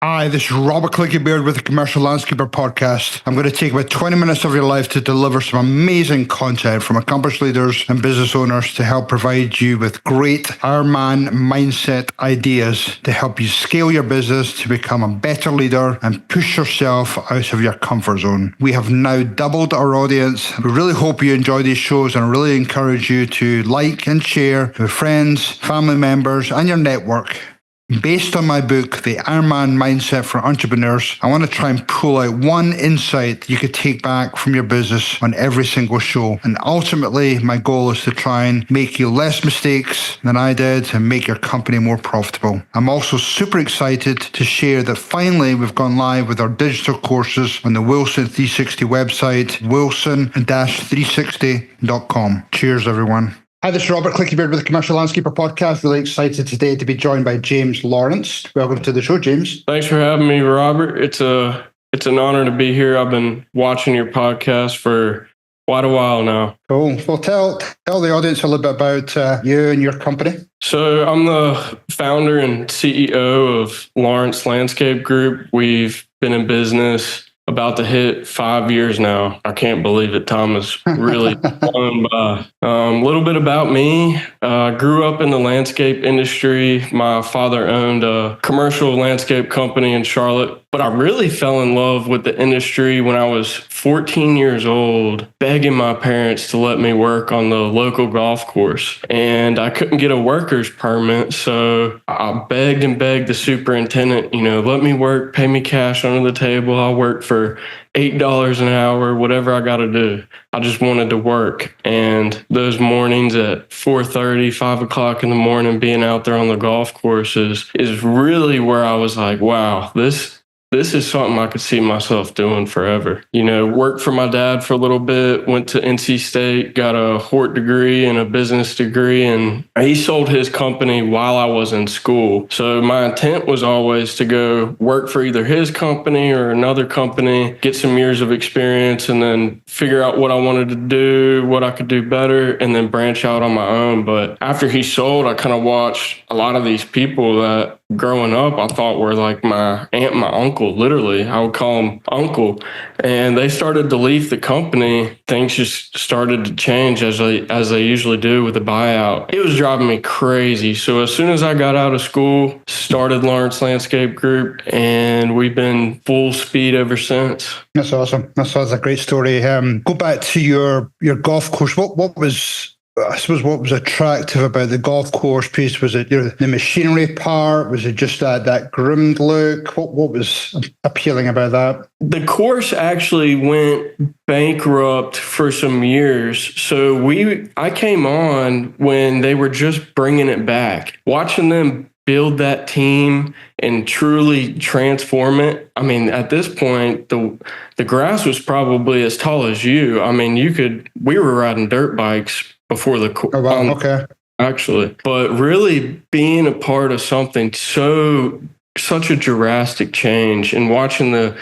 Hi, this is Robert Clickybeard with the Commercial Landscaper Podcast. I'm going to take about 20 minutes of your life to deliver some amazing content from accomplished leaders and business owners to help provide you with great Ironman mindset ideas to help you scale your business to become a better leader and push yourself out of your comfort zone. We have now doubled our audience. We really hope you enjoy these shows and really encourage you to like and share with friends, family members, and your network. Based on my book, The Ironman Mindset for Entrepreneurs, I want to try and pull out one insight you could take back from your business on every single show. And ultimately, my goal is to try and make you less mistakes than I did and make your company more profitable. I'm also super excited to share that finally we've gone live with our digital courses on the Wilson 360 website, wilson-360.com. Cheers, everyone. Hi, this is Robert Clickybeard with the Commercial Landscaper Podcast. Really excited today to be joined by James Lawrence. Welcome to the show, James. Thanks for having me, Robert. It's an honor to be here. I've been watching your podcast for quite a while now. Cool. Well, tell the audience a little bit about you and your company. So I'm the founder and CEO of Lawrence Landscape Group. We've been in business about to hit 5 years now. I can't believe it. Time has really flown by. A little bit about me. Grew up in the landscape industry. My father owned a commercial landscape company in Charlotte, but I really fell in love with the industry when I was 14 years old, begging my parents to let me work on the local golf course. And I couldn't get a worker's permit, so I begged and begged the superintendent, let me work, pay me cash under the table. I'll work for $8 an hour, whatever I got to do. I just wanted to work. And those mornings at 4:30, 5 o'clock in the morning, being out there on the golf courses is really where I was like, wow, this is something I could see myself doing forever. Worked for my dad for a little bit, went to NC State, got a Hort degree and a business degree, and he sold his company while I was in school. So my intent was always to go work for either his company or another company, get some years of experience, and then figure out what I wanted to do, what I could do better, and then branch out on my own. But after he sold, I kind of watched a lot of these people that growing up I thought were like my aunt, my uncle. Literally, I would call them uncle. And they started to leave the company. Things just started to change as they usually do with a buyout. It was driving me crazy. So as soon as I got out of school, started Lawrence Landscape Group, and we've been full speed ever since. That's awesome. That's a great story. Go back to your golf course. What was attractive about the golf course piece? Was it the machinery part? Was it just that groomed look? What was appealing about that? The course actually went bankrupt for some years. So I came on when they were just bringing it back. Watching them build that team and truly transform it. I mean, at this point, the grass was probably as tall as you. I mean, we were riding dirt bikes before the oh, wow. Okay. Actually, but really being a part of something such a drastic change and watching the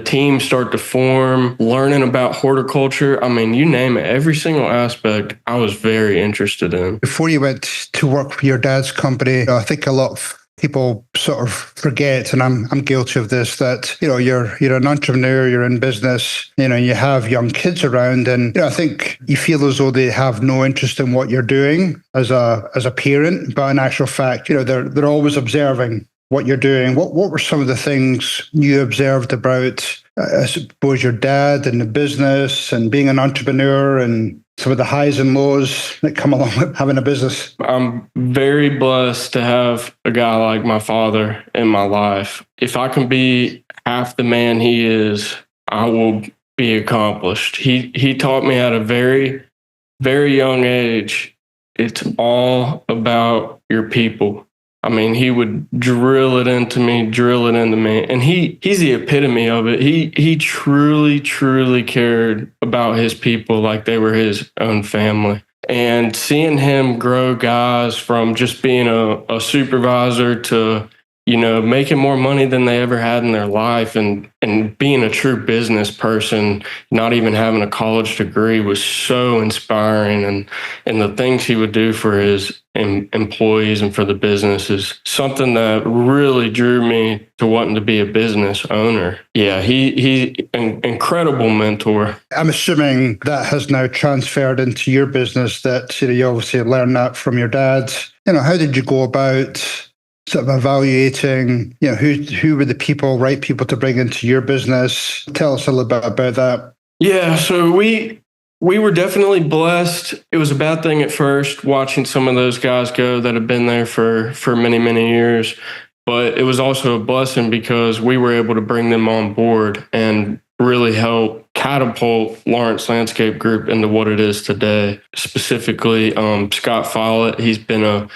team start to form, learning about horticulture. I mean, you name it, every single aspect I was very interested in. Before you went to work for your dad's company, I think a lot of people sort of forget, and I'm guilty of this, that you're an entrepreneur, you're in business, you have young kids around, and I think you feel as though they have no interest in what you're doing as a parent, but in actual fact, they're always observing what you're doing. What were some of the things you observed about, I suppose, your dad and the business and being an entrepreneur and some of the highs and lows that come along with having a business? I'm very blessed to have a guy like my father in my life. If I can be half the man he is, I will be accomplished. He taught me at a very, very young age, it's all about your people. I mean, he would drill it into me. And he's the epitome of it. He truly, truly cared about his people like they were his own family. And seeing him grow guys from just being a supervisor to, making more money than they ever had in their life and and being a true business person, not even having a college degree, was so inspiring. And the things he would do for his employees and for the business is something that really drew me to wanting to be a business owner. Yeah, he an incredible mentor. I'm assuming that has now transferred into your business, that you obviously learned that from your dad. How did you go about sort of evaluating, who were the right people to bring into your business? Tell us a little bit about that. Yeah, so we were definitely blessed. It was a bad thing at first, watching some of those guys go that have been there for many, many years. But it was also a blessing because we were able to bring them on board and really help catapult Lawrence Landscape Group into what it is today. Specifically, Scott Follett, he's been a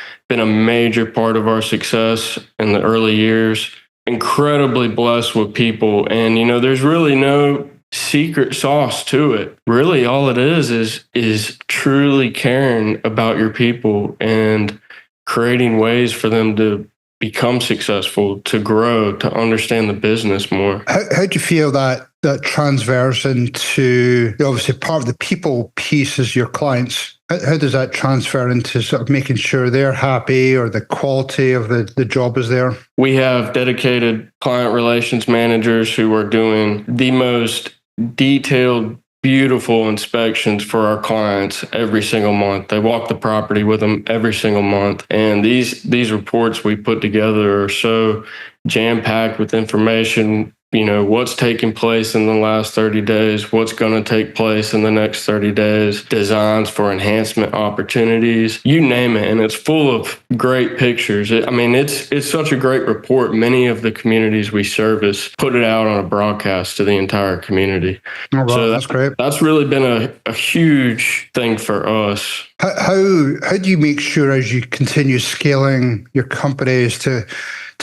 major part of our success in the early years. Incredibly blessed with people. And, there's really no secret sauce to it. Really, all it is truly caring about your people and creating ways for them to become successful, to grow, to understand the business more. How do you feel that transfers into, obviously part of the people piece is your clients? How does that transfer into sort of making sure they're happy or the quality of the job is there? We have dedicated client relations managers who are doing the most detailed, beautiful inspections for our clients every single month. They walk the property with them every single month. And these reports we put together are so jam-packed with information, what's taking place in the last 30 days, what's going to take place in the next 30 days, designs for enhancement opportunities, you name it. And it's full of great pictures. It's such a great report. Many of the communities we service put it out on a broadcast to the entire community. Oh, wow, so that's great. That's really been a huge thing for us. How do you make sure as you continue scaling your companies to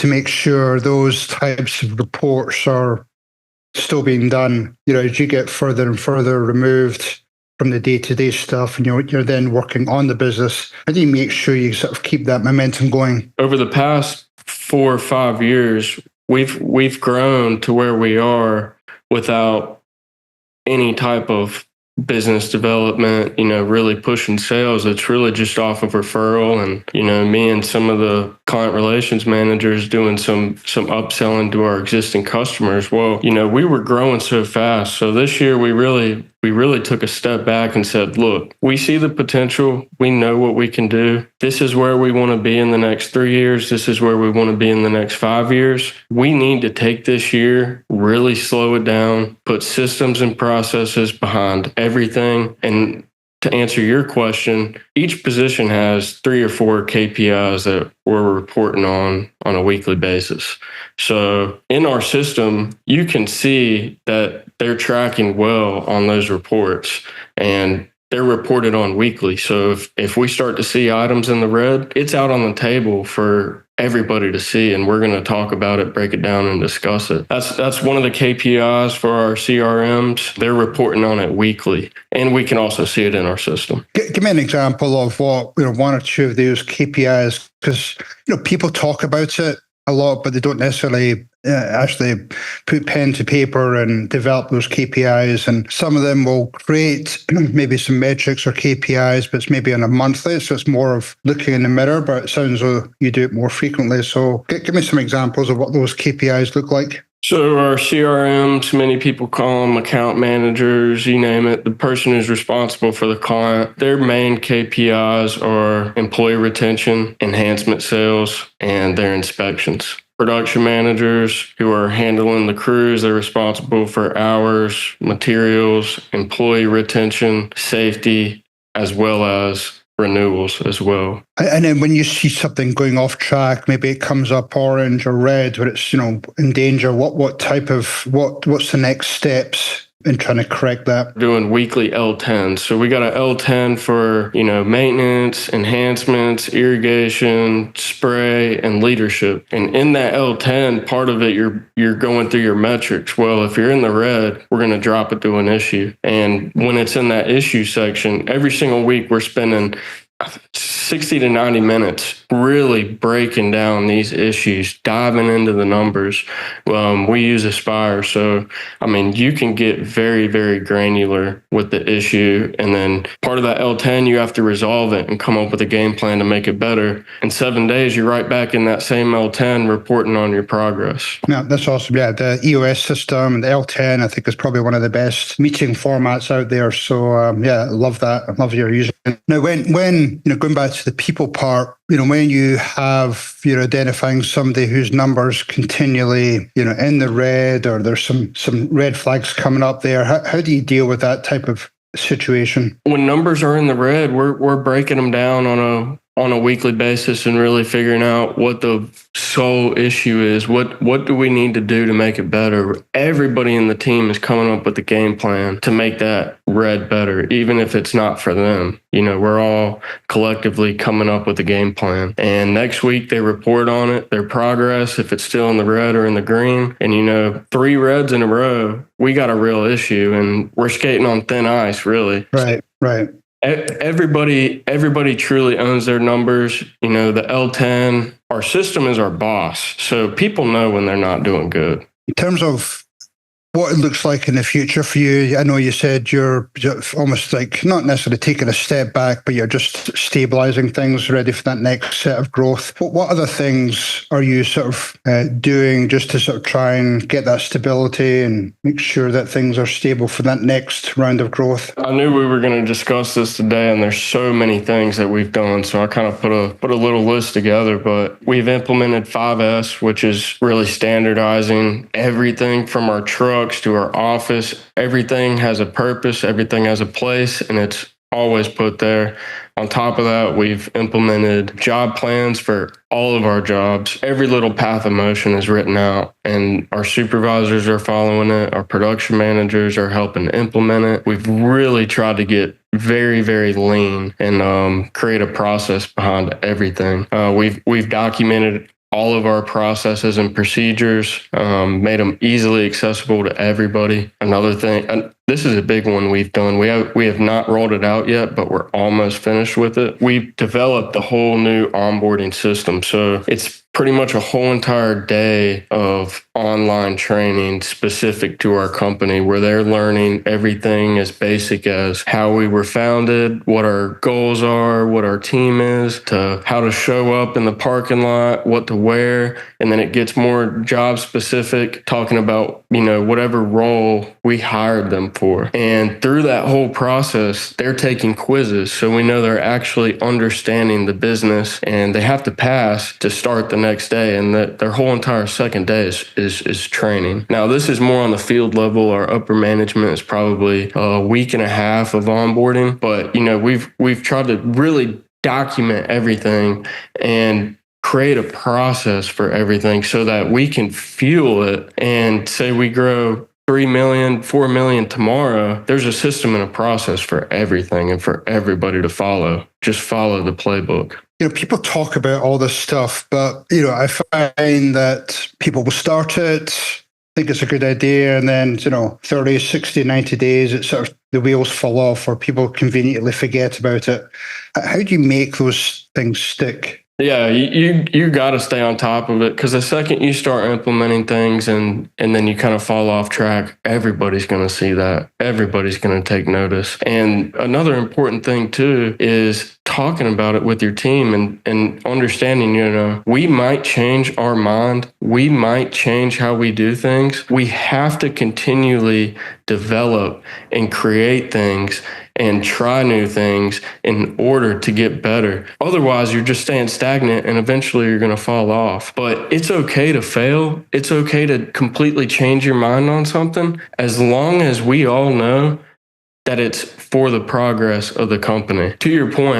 make sure those types of reports are still being done, as you get further and further removed from the day-to-day stuff and you're then working on the business? How do you make sure you sort of keep that momentum going? Over the past 4 or 5 years, we've grown to where we are without any type of business development, really pushing sales. It's really just off of referral and, me and some of the client relations managers doing some upselling to our existing customers. Well, we were growing so fast. So this year we really took a step back and said, look, we see the potential. We know what we can do. This is where we want to be in the next 3 years. This is where we want to be in the next 5 years. We need to take this year, really slow it down, put systems and processes behind everything. And to answer your question, each position has 3 or 4 KPIs that we're reporting on a weekly basis. So in our system, you can see that they're tracking well on those reports and they're reported on weekly. So if we start to see items in the red, it's out on the table for everybody to see, and we're going to talk about it, break it down, and discuss it. That's one of the KPIs for our CRMs. They're reporting on it weekly, and we can also see it in our system. Give me an example of what, 1 or 2 of those KPIs, because people talk about it a lot, but they don't necessarily actually put pen to paper and develop those KPIs. And some of them will create maybe some metrics or KPIs, but it's maybe on a monthly. So it's more of looking in the mirror, but it sounds as though you do it more frequently. So give me some examples of what those KPIs look like. So our CRMs, many people call them account managers, you name it, the person who's responsible for the client. Their main KPIs are employee retention, enhancement sales, and their inspections. Production managers who are handling the crews, they're responsible for hours, materials, employee retention, safety, as well as renewals as well. And then when you see something going off track, maybe it comes up orange or red, where it's in danger. What's the next steps in trying to correct that? Doing weekly L10. So we got an L10 for, maintenance, enhancements, irrigation, spray, and leadership. And in that L10, part of it, you're going through your metrics. Well, if you're in the red, we're going to drop it to an issue. And when it's in that issue section, every single week we're spending 60 to 90 minutes really breaking down these issues, diving into the numbers. We use Aspire. So, I mean, you can get very, very granular with the issue. And then part of that L10, you have to resolve it and come up with a game plan to make it better. In 7 days, you're right back in that same L10 reporting on your progress. Yeah, that's awesome. Yeah, the EOS system and the L10, I think, is probably one of the best meeting formats out there. So, yeah, I love that. I love your using it. Now, when going back to the people part, when you're identifying somebody whose numbers continually, in the red, or there's some red flags coming up there, how do you deal with that type of situation? When numbers are in the red, we're breaking them down on a weekly basis and really figuring out what the sole issue is. What do we need to do to make it better? Everybody in the team is coming up with a game plan to make that red better, even if it's not for them. We're all collectively coming up with a game plan. And next week they report on it, their progress, if it's still in the red or in the green. And 3 reds in a row, we got a real issue, and we're skating on thin ice, really. Right. Everybody truly owns their numbers. The L10, our system is our boss. So people know when they're not doing good. In terms of what it looks like in the future for you, I know you said you're almost like not necessarily taking a step back, but you're just stabilizing things, ready for that next set of growth. But what other things are you sort of doing just to sort of try and get that stability and make sure that things are stable for that next round of growth? I knew we were going to discuss this today, and there's so many things that we've done. So I kind of put a little list together, but we've implemented 5S, which is really standardizing everything from our truck to our office. Everything has a purpose, everything has a place, and it's always put there. On top of that, we've implemented job plans for all of our jobs. Every little path of motion is written out, and our supervisors are following it. Our production managers are helping to implement it. We've really tried to get very, very lean and create a process behind everything. We've documented all of our processes and procedures, made them easily accessible to everybody. Another thing, and this is a big one we've done. We have not rolled it out yet, but we're almost finished with it. We've developed a whole new onboarding system. So it's pretty much a whole entire day of online training specific to our company, where they're learning everything as basic as how we were founded, what our goals are, what our team is, to how to show up in the parking lot, what to wear. And then it gets more job specific, talking about, whatever role we hired them for. And through that whole process, they're taking quizzes. So we know they're actually understanding the business, and they have to pass to start the next day. And that their whole entire second day is training. Now, this is more on the field level. Our upper management is probably a week and a half of onboarding, but we've tried to really document everything and create a process for everything so that we can fuel it. And say we grow 3 million, 4 million tomorrow, there's a system and a process for everything and for everybody to follow. Just follow the playbook. People talk about all this stuff, but, I find that people will start it, think it's a good idea, and then, 30, 60, 90 days, it's sort of the wheels fall off, or people conveniently forget about it. How do you make those things stick? Yeah, you got to stay on top of it, because the second you start implementing things and then you kind of fall off track, everybody's going to see that. Everybody's going to take notice. And another important thing too is talking about it with your team and understanding, we might change our mind. We might change how we do things. We have to continually develop and create things and try new things in order to get better. Otherwise, you're just staying stagnant, and eventually you're going to fall off. But it's okay to fail. It's okay to completely change your mind on something, as long as we all know that it's for the progress of the company. To your point,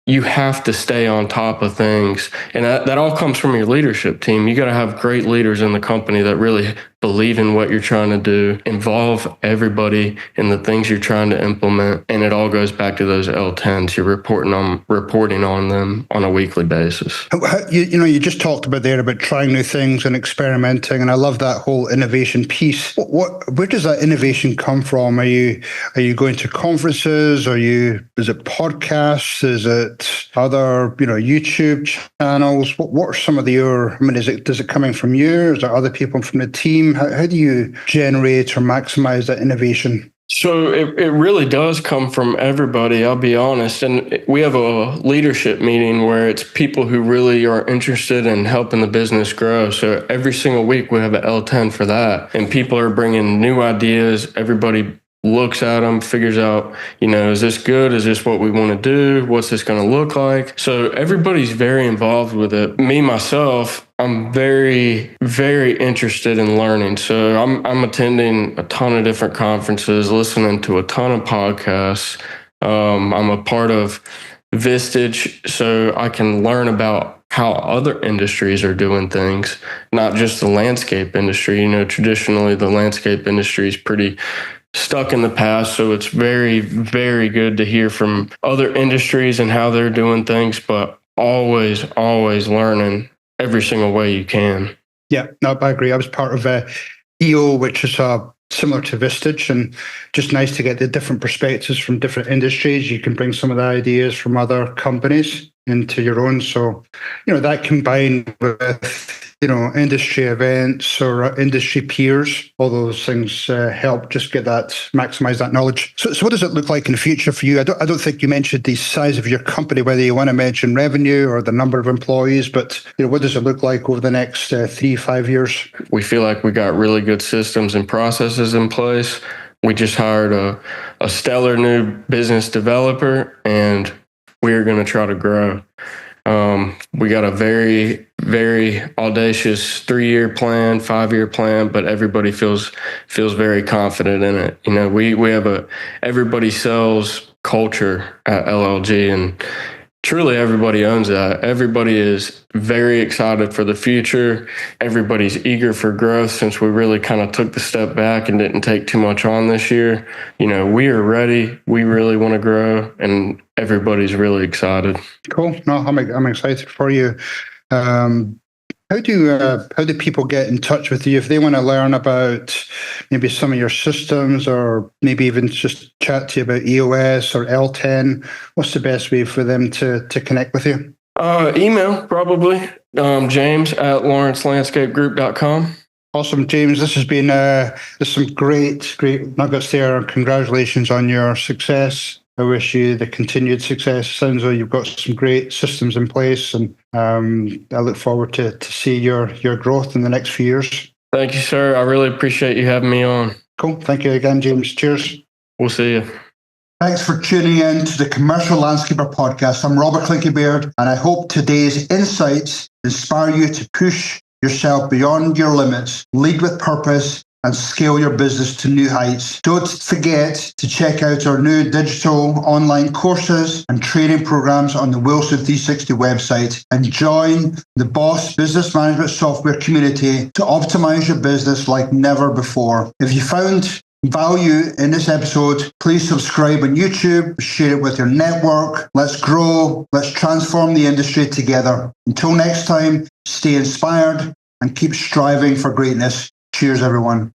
you have to stay on top of things. And that all comes from your leadership team. You got to have great leaders in the company that really believe in what you're trying to do, involve everybody in the things you're trying to implement, and it all goes back to those L10s. You're reporting on them on a weekly basis. You just talked about trying new things and experimenting, and I love that whole innovation piece. Where does that innovation come from? Are you going to conferences? Is it podcasts? Is it other YouTube channels? What are some of does it coming from you? Is there other people from the team? How do you generate or maximize that innovation? So it really does come from everybody, I'll be honest. And we have a leadership meeting where it's people who really are interested in helping the business grow. So every single week we have an L10 for that. And people are bringing new ideas. Everybody looks at them, figures out, is this good? Is this what we want to do? What's this going to look like? So everybody's very involved with it. Me, myself, I'm very, very interested in learning. So I'm attending a ton of different conferences, listening to a ton of podcasts. I'm a part of Vistage, so I can learn about how other industries are doing things, not just the landscape industry. Traditionally the landscape industry is pretty stuck in the past. So it's very, very good to hear from other industries and how they're doing things, but always learning every single way you can. Yeah, no, I agree. I was part of EO, which is similar to Vistage, and just nice to get the different perspectives from different industries. You can bring some of the ideas from other companies into your own. So, that combined with, industry events or industry peers, all those things help just maximize that knowledge. So what does it look like in the future for you? I don't think you mentioned the size of your company, whether you want to mention revenue or the number of employees, but what does it look like over the next 3-5 years? We feel like we got really good systems and processes in place. We just hired a stellar new business developer, and we are going to try to grow. We got a very, very audacious 3-year plan, 5-year plan, but everybody feels very confident in it. We have everybody sells culture at LLG, and truly everybody owns that. Everybody is very excited for the future. Everybody's eager for growth since we really kind of took the step back and didn't take too much on this year. We are ready. We really want to grow, and everybody's really excited. Cool. No, I'm excited for you. How do people get in touch with you if they want to learn about maybe some of your systems, or maybe even just chat to you about EOS or L10? What's the best way for them to connect with you? Email, probably. James at lawrencelandscapegroup.com. Awesome, James. This has been there's some great nuggets there. Congratulations on your success. I wish you the continued success. Sounds like you've got some great systems in place, and I look forward to see your growth in the next few years. Thank you, sir. I really appreciate you having me on. Cool. Thank you again, James. Cheers. We'll see you. Thanks for tuning in to the Commercial Landscaper Podcast. I'm Robert Clinky-Beard, and I hope today's insights inspire you to push yourself beyond your limits, lead with purpose, and scale your business to new heights. Don't forget to check out our new digital online courses and training programs on the Wilson 360 website, and join the Boss Business Management Software community to optimize your business like never before. If you found value in this episode, please subscribe on YouTube, share it with your network. Let's grow, let's transform the industry together. Until next time, stay inspired and keep striving for greatness. Cheers, everyone.